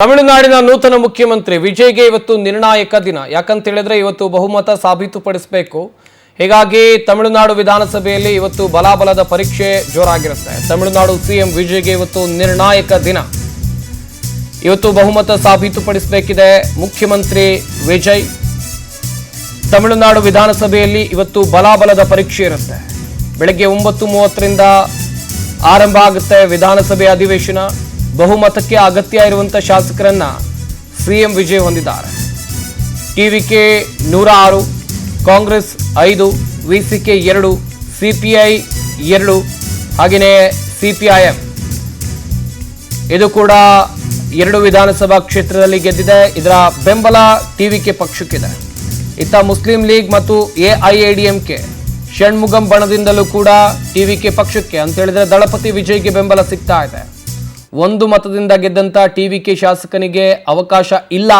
ತಮಿಳುನಾಡಿನ ನೂತನ ಮುಖ್ಯಮಂತ್ರಿ ವಿಜಯ್ಗೆ ಇವತ್ತು ನಿರ್ಣಾಯಕ ದಿನ. ಯಾಕಂತ ಹೇಳಿದ್ರೆ ಇವತ್ತು ಬಹುಮತ ಸಾಬೀತುಪಡಿಸಬೇಕು. ಹೀಗಾಗಿ ತಮಿಳುನಾಡು ವಿಧಾನಸಭೆಯಲ್ಲಿ ಇವತ್ತು ಬಲಾಬಲದ ಪರೀಕ್ಷೆ ಜೋರಾಗಿರುತ್ತೆ. ತಮಿಳುನಾಡು ಸಿಎಂ ವಿಜಯ್ಗೆ ಇವತ್ತು ನಿರ್ಣಾಯಕ ದಿನ. ಇವತ್ತು ಬಹುಮತ ಸಾಬೀತುಪಡಿಸಬೇಕಿದೆ ಮುಖ್ಯಮಂತ್ರಿ ವಿಜಯ್. ತಮಿಳುನಾಡು ವಿಧಾನಸಭೆಯಲ್ಲಿ ಇವತ್ತು ಬಲಾಬಲದ ಪರೀಕ್ಷೆ ಇರುತ್ತೆ. ಬೆಳಗ್ಗೆ 9:30ರಿಂದ ಆರಂಭ ಆಗುತ್ತೆ ವಿಧಾನಸಭೆ ಅಧಿವೇಶನ. ಬಹುಮತಕ್ಕೆ ಅಗತ್ಯ ಇರುವಂತಹ ಶಾಸಕರನ್ನ ಸಿಎಂ ವಿಜಯ್ ಹೊಂದಿದ್ದಾರೆ. ಟಿವಿಕೆ 106, ಕಾಂಗ್ರೆಸ್ 5, ವಿಸಿಕೆ 2, ಸಿಪಿಐ 2, ಹಾಗೆಯೇ ಸಿಪಿಐಎಂ ಇದು ಕೂಡ 2 ವಿಧಾನಸಭಾ ಕ್ಷೇತ್ರದಲ್ಲಿ ಗೆದ್ದಿದೆ. ಇದರ ಬೆಂಬಲ ಟಿವಿಕೆ ಪಕ್ಷಕ್ಕಿದೆ. ಇತ್ತ ಮುಸ್ಲಿಂ ಲೀಗ್ ಮತ್ತು ಎಐಎಡಿಎಂಕೆ ಷಣ್ಮುಗಂ ಬಣದಿಂದಲೂ ಕೂಡ ಟಿವಿಕೆ ಪಕ್ಷಕ್ಕೆ ಅಂತ ಹೇಳಿದ್ರೆ ದಳಪತಿ ವಿಜಯ್ಗೆ ಬೆಂಬಲ ಸಿಗ್ತಾ ಇದೆ. 1 ಮತದಿಂದ ಗೆದ್ದಂತ ಟಿವಿಕೆ ಶಾಸಕನಿಗೆ ಅವಕಾಶ ಇಲ್ಲ.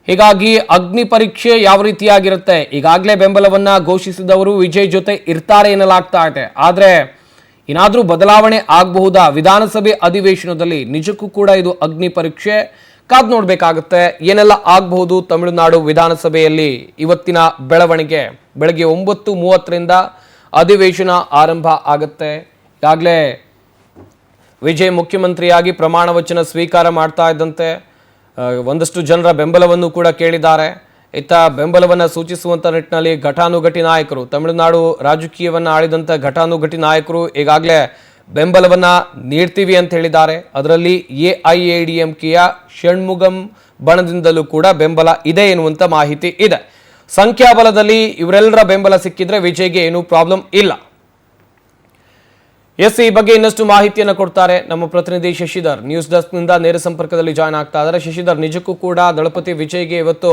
ಹೀಗಾಗಿ ಅಗ್ನಿ ಪರೀಕ್ಷೆ ಯಾವ ರೀತಿಯಾಗಿರುತ್ತೆ? ಈಗಾಗಲೇ ಬೆಂಬಲವನ್ನ ಘೋಷಿಸಿದವರು ವಿಜಯ್ ಜೊತೆ ಇರ್ತಾರೆ ಎನ್ನಲಾಗ್ತಾ ಇದೆ. ಆದ್ರೆ ಏನಾದ್ರೂ ಬದಲಾವಣೆ ಆಗಬಹುದಾ ವಿಧಾನಸಭೆ ಅಧಿವೇಶನದಲ್ಲಿ? ನಿಜಕ್ಕೂ ಕೂಡ ಇದು ಅಗ್ನಿ ಪರೀಕ್ಷೆ. ಕಾದ್ ನೋಡ್ಬೇಕಾಗುತ್ತೆ ಏನೆಲ್ಲ ಆಗಬಹುದು ತಮಿಳುನಾಡು ವಿಧಾನಸಭೆಯಲ್ಲಿ. ಇವತ್ತಿನ ಬೆಳವಣಿಗೆ ಬೆಳಗ್ಗೆ 9:30ರಿಂದ ಅಧಿವೇಶನ ಆರಂಭ ಆಗುತ್ತೆ. ಈಗಾಗಲೇ ವಿಜಯ್ ಮುಖ್ಯಮಂತ್ರಿಯಾಗಿ ಪ್ರಮಾಣ ವಚನ ಸ್ವೀಕಾರ ಮಾಡ್ತಾ ಇದ್ದಂತೆ ಒಂದಷ್ಟು ಜನರ ಬೆಂಬಲವನ್ನು ಕೂಡ ಕೇಳಿದ್ದಾರೆ. ಇತ್ತ ಬೆಂಬಲವನ್ನು ಸೂಚಿಸುವಂತ ನಿಟ್ಟಿನಲ್ಲಿ ಘಟಾನುಘಟಿ ನಾಯಕರು, ತಮಿಳುನಾಡು ರಾಜಕೀಯವನ್ನು ಆಳಿದಂಥ ಘಟಾನುಘಟಿ ನಾಯಕರು ಈಗಾಗಲೇ ಬೆಂಬಲವನ್ನ ನೀಡ್ತೀವಿ ಅಂತ ಹೇಳಿದ್ದಾರೆ. ಅದರಲ್ಲಿ ಎಐಎಡಿಎಂಕೆಯ ಷಣ್ಮುಗಂ ಬಣದಿಂದಲೂ ಕೂಡ ಬೆಂಬಲ ಇದೆ ಎನ್ನುವಂತ ಮಾಹಿತಿ ಇದೆ. ಸಂಖ್ಯಾಬಲದಲ್ಲಿ ಇವರೆಲ್ಲರ ಬೆಂಬಲ ಸಿಕ್ಕಿದ್ರೆ ವಿಜಯ್ಗೆ ಏನೂ ಪ್ರಾಬ್ಲಮ್ ಇಲ್ಲ. ಈ ಬಗ್ಗೆ ಇನ್ನಷ್ಟು ಮಾಹಿತಿಯನ್ನು ಕೊಡ್ತಾರೆ ನಮ್ಮ ಪ್ರತಿನಿಧಿ ಶಶಿಧರ್. ನ್ಯೂಸ್ ಡೆಸ್ಕ್ನಿಂದ ನೇರ ಸಂಪರ್ಕದಲ್ಲಿ ಜಾಯ್ನ್ ಆಗ್ತಾ ಇದ್ದಾರೆ. ಶಶಿಧರ್, ನಿಜಕ್ಕೂ ಕೂಡ ದಳಪತಿ ವಿಜಯ್ಗೆ ಇವತ್ತು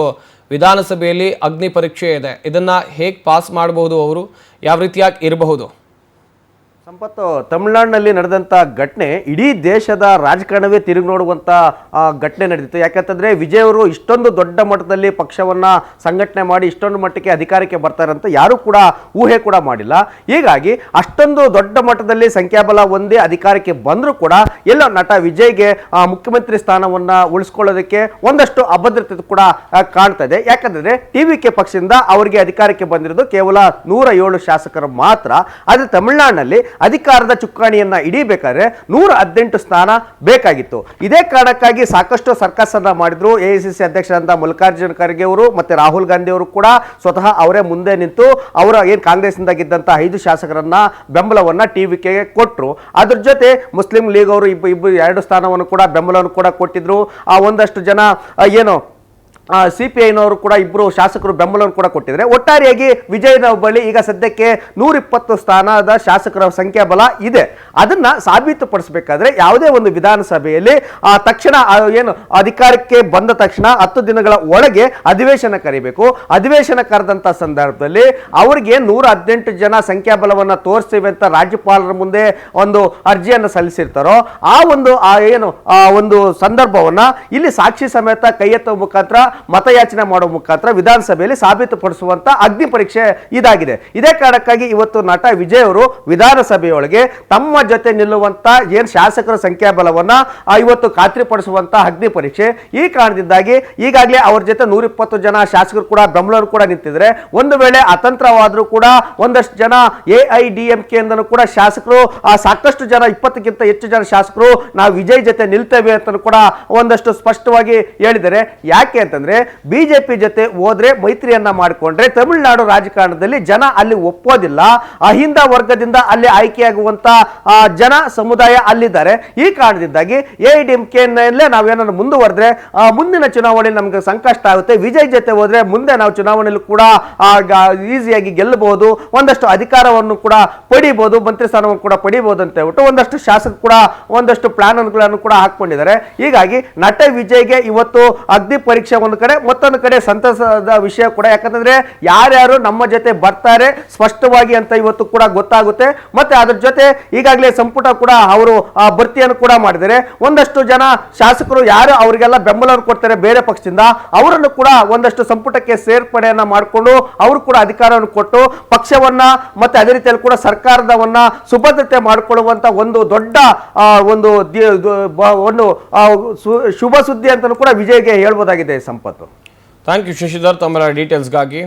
ವಿಧಾನಸಭೆಯಲ್ಲಿ ಅಗ್ನಿ ಪರೀಕ್ಷೆ ಇದೆ. ಇದನ್ನ ಹೇಗೆ ಪಾಸ್ ಮಾಡಬಹುದು, ಅವರು ಯಾವ ರೀತಿಯಾಗಿ ಇರಬಹುದು? ಸಂಪತ್ತು, ತಮಿಳುನಾಡಿನಲ್ಲಿ ನಡೆದಂಥ ಘಟನೆ ಇಡೀ ದೇಶದ ರಾಜಕಾರಣವೇ ತಿರುಗಿ ನೋಡುವಂಥ ಘಟನೆ ನಡೆದಿತ್ತು. ಯಾಕಂತಂದರೆ ವಿಜಯ್ ಅವರು ಇಷ್ಟೊಂದು ದೊಡ್ಡ ಮಟ್ಟದಲ್ಲಿ ಪಕ್ಷವನ್ನು ಸಂಘಟನೆ ಮಾಡಿ ಇಷ್ಟೊಂದು ಮಟ್ಟಕ್ಕೆ ಅಧಿಕಾರಕ್ಕೆ ಬರ್ತಾರೆ ಅಂತ ಯಾರೂ ಕೂಡ ಊಹೆ ಕೂಡ ಮಾಡಿಲ್ಲ. ಹೀಗಾಗಿ ಅಷ್ಟೊಂದು ದೊಡ್ಡ ಮಟ್ಟದಲ್ಲಿ ಸಂಖ್ಯಾಬಲ ಒಂದೇ ಅಧಿಕಾರಕ್ಕೆ ಬಂದರೂ ಕೂಡ ಎಲ್ಲೋ ನಟ ವಿಜಯ್ಗೆ ಮುಖ್ಯಮಂತ್ರಿ ಸ್ಥಾನವನ್ನು ಉಳಿಸ್ಕೊಳ್ಳೋದಕ್ಕೆ ಒಂದಷ್ಟು ಅಭದ್ರತೆ ಕೂಡ ಕಾಣ್ತಾ ಇದೆ. ಯಾಕಂದರೆ ಟಿವಿಕೆ ಪಕ್ಷದಿಂದ ಅವರಿಗೆ ಅಧಿಕಾರಕ್ಕೆ ಬಂದಿರೋದು ಕೇವಲ 107 ಶಾಸಕರು ಮಾತ್ರ. ಆದರೆ ತಮಿಳುನಾಡಿನಲ್ಲಿ ಅಧಿಕಾರದ ಚುಕ್ಕಾಣಿಯನ್ನ ಹಿಡಿಬೇಕಾದ್ರೆ 118 ಸ್ಥಾನ ಬೇಕಾಗಿತ್ತು. ಇದೇ ಕಾರಣಕ್ಕಾಗಿ ಸಾಕಷ್ಟು ಸರ್ಕಸ್ ಅನ್ನ ಮಾಡಿದ್ರು. ಎಐಸಿಸಿ ಅಧ್ಯಕ್ಷರಾದ ಮಲ್ಲಿಕಾರ್ಜುನ ಖರ್ಗೆ ಅವರು ಮತ್ತೆ ರಾಹುಲ್ ಗಾಂಧಿ ಅವರು ಕೂಡ ಸ್ವತಃ ಅವರೇ ಮುಂದೆ ನಿಂತು ಅವರ ಏನು ಕಾಂಗ್ರೆಸ್ ಇಂದ ಗೆದ್ದಂತ 5 ಶಾಸಕರನ್ನ ಬೆಂಬಲವನ್ನ ಟಿವಿಕೆಗೆ ಕೊಟ್ಟರು. ಅದ್ರ ಜೊತೆ ಮುಸ್ಲಿಂ ಲೀಗ್ ಅವರು ಇಬ್ಬರು 2 ಸ್ಥಾನವನ್ನು ಕೂಡ ಬೆಂಬಲವನ್ನು ಕೂಡ ಕೊಟ್ಟಿದ್ರು. ಒಂದಷ್ಟು ಜನ ಏನು ಸಿಪಿಐನವರು ಕೂಡ 2 ಶಾಸಕರು ಬೆಂಬಲವನ್ನು ಕೂಡ ಕೊಟ್ಟಿದ್ದಾರೆ. ಒಟ್ಟಾರೆಯಾಗಿ ವಿಜಯನ ಬಳಿ ಈಗ ಸದ್ಯಕ್ಕೆ 120 ಸ್ಥಾನದ ಶಾಸಕರ ಸಂಖ್ಯಾಬಲ ಇದೆ. ಅದನ್ನ ಸಾಬೀತುಪಡಿಸಬೇಕಾದ್ರೆ ಯಾವುದೇ ಒಂದು ವಿಧಾನಸಭೆಯಲ್ಲಿ ತಕ್ಷಣ ಏನು ಅಧಿಕಾರಕ್ಕೆ ಬಂದ ತಕ್ಷಣ 10 ದಿನಗಳ ಒಳಗೆ ಅಧಿವೇಶನ ಕರೀಬೇಕು. ಅಧಿವೇಶನ ಕರೆದಂತ ಸಂದರ್ಭದಲ್ಲಿ ಅವರಿಗೆ 118 ಜನ ಸಂಖ್ಯಾಬಲವನ್ನು ತೋರಿಸ್ತೇವೆ ಅಂತ ರಾಜ್ಯಪಾಲರ ಮುಂದೆ ಒಂದು ಅರ್ಜಿಯನ್ನು ಸಲ್ಲಿಸಿರ್ತಾರೋ ಒಂದು ಸಂದರ್ಭವನ್ನ ಇಲ್ಲಿ ಸಾಕ್ಷಿ ಸಮೇತ ಕೈ ಎತ್ತುವ ಮುಖಾಂತರ ಮತಯಾಚನೆ ಮಾಡುವ ಮುಖಾಂತರ ವಿಧಾನಸಭೆಯಲ್ಲಿ ಸಾಬೀತುಪಡಿಸುವಂತ ಅಗ್ನಿ ಪರೀಕ್ಷೆ ಇದಾಗಿದೆ. ಇದೇ ಕಾರಣಕ್ಕಾಗಿ ಇವತ್ತು ನಟ ವಿಜಯ್ ಅವರು ವಿಧಾನಸಭೆಯೊಳಗೆ ತಮ್ಮ ಜೊತೆ ನಿಲ್ಲುವಂತ ಏನ್ ಶಾಸಕರ ಸಂಖ್ಯಾಬಲವನ್ನ ಇವತ್ತು ಖಾತ್ರಿಪಡಿಸುವಂತ ಅಗ್ನಿ ಪರೀಕ್ಷೆ. ಈ ಕಾರಣದಿಂದಾಗಿ ಈಗಾಗಲೇ ಅವ್ರ ಜೊತೆ 120 ಜನ ಶಾಸಕರು ಕೂಡ ಬೆಂಬಲರು ಕೂಡ ನಿಂತಿದ್ರೆ, ಒಂದು ವೇಳೆ ಅತಂತ್ರವಾದರೂ ಕೂಡ ಒಂದಷ್ಟು ಜನ ಎಐಡಿಎಂಕೆ ಇಂದನೂ ಕೂಡ ಶಾಸಕರು ಸಾಕಷ್ಟು ಜನ 20ಕ್ಕಿಂತ ಹೆಚ್ಚು ಜನ ಶಾಸಕರು ನಾವು ವಿಜಯ್ ಜೊತೆ ನಿಲ್ತೇವೆ ಅಂತ ಕೂಡ ಒಂದಷ್ಟು ಸ್ಪಷ್ಟವಾಗಿ ಹೇಳಿದ್ದಾರೆ. ಯಾಕೆ ಅಂತಂದ್ರೆ ಬಿಜೆಪಿ ಜೊತೆ ಹೋದ್ರೆ ಮೈತ್ರಿಯನ್ನ ಮಾಡಿಕೊಂಡ್ರೆ ತಮಿಳುನಾಡು ರಾಜಕಾರಣದಲ್ಲಿ ಜನ ಅಲ್ಲಿ ಒಪ್ಪೋದಿಲ್ಲ. ಅಹಿಂದ ವರ್ಗದಿಂದ ಅಲ್ಲಿ ಆಯ್ಕೆಯಾಗುವಂತ ಜನ ಸಮುದಾಯ ಅಲ್ಲಿದ್ದಾರೆ. ಈ ಕಾರಣದಿಂದಾಗಿ ಎಐಡಿಎಂಕೆ ನಾವೇನಾದ್ರು ಮುಂದುವರೆದ್ರೆ ಮುಂದಿನ ಚುನಾವಣೆಯಲ್ಲಿ ನಮ್ಗೆ ಸಂಕಷ್ಟ ಆಗುತ್ತೆ. ವಿಜಯ್ ಜೊತೆ ಹೋದ್ರೆ ಮುಂದೆ ನಾವು ಚುನಾವಣೆಯಲ್ಲಿ ಕೂಡ ಈಸಿಯಾಗಿ ಗೆಲ್ಲಬಹುದು, ಒಂದಷ್ಟು ಅಧಿಕಾರವನ್ನು ಕೂಡ ಪಡಿಬಹುದು, ಮಂತ್ರಿ ಸ್ಥಾನವನ್ನು ಕೂಡ ಪಡಿಬಹುದು ಅಂತ ಹೇಳ್ಬಿಟ್ಟು ಒಂದಷ್ಟು ಶಾಸಕರು ಕೂಡ ಒಂದಷ್ಟು ಪ್ಲಾನ್ ಗಳನ್ನು ಕೂಡ ಹಾಕೊಂಡಿದ್ದಾರೆ. ಹೀಗಾಗಿ ನಟ ವಿಜಯ್ಗೆ ಇವತ್ತು ಅಗ್ನಿ ಪರೀಕ್ಷೆ ಒಂದು ಕಡೆ, ಮತ್ತೊಂದು ಕಡೆ ಸಂತಸದ ವಿಷಯ ಕೂಡ. ಯಾಕಂತಂದ್ರೆ ಯಾರ್ಯಾರು ನಮ್ಮ ಜೊತೆ ಬರ್ತಾರೆ ಸ್ಪಷ್ಟವಾಗಿ ಅಂತ ಇವತ್ತು ಕೂಡ ಗೊತ್ತಾಗುತ್ತೆ. ಮತ್ತೆ ಅದ್ರ ಜೊತೆ ಈಗಾಗಲೇ ಸಂಪುಟ ಕೂಡ ಅವರು ಭರ್ತಿಯನ್ನು ಕೂಡ ಮಾಡಿದ್ದಾರೆ. ಒಂದಷ್ಟು ಜನ ಶಾಸಕರು ಯಾರು ಅವರಿಗೆಲ್ಲ ಬೆಂಬಲವನ್ನು ಕೊಡ್ತಾರೆ ಬೇರೆ ಪಕ್ಷದಿಂದ, ಅವರನ್ನು ಕೂಡ ಒಂದಷ್ಟು ಸಂಪುಟಕ್ಕೆ ಸೇರ್ಪಡೆಯನ್ನ ಮಾಡಿಕೊಂಡು ಅವರು ಕೂಡ ಅಧಿಕಾರವನ್ನು ಕೊಟ್ಟು ಪಕ್ಷವನ್ನ ಮತ್ತೆ ಅದೇ ರೀತಿಯಲ್ಲಿ ಕೂಡ ಸರ್ಕಾರದವನ್ನ ಸುಭದ್ರತೆ ಮಾಡಿಕೊಳ್ಳುವಂತ ಒಂದು ದೊಡ್ಡ ಒಂದು ಶುಭ ಸುದ್ದಿ ಅಂತ ಕೂಡ ವಿಜಯ್ಗೆ ಹೇಳ್ಬೋದಾಗಿದೆ. ಸಂಪತ್ತು, ಥ್ಯಾಂಕ್ ಯು ಶಶಿಧರ್ ತಮ್ಮ ಡೀಟೇಲ್ಸ್ಗಾಗಿ.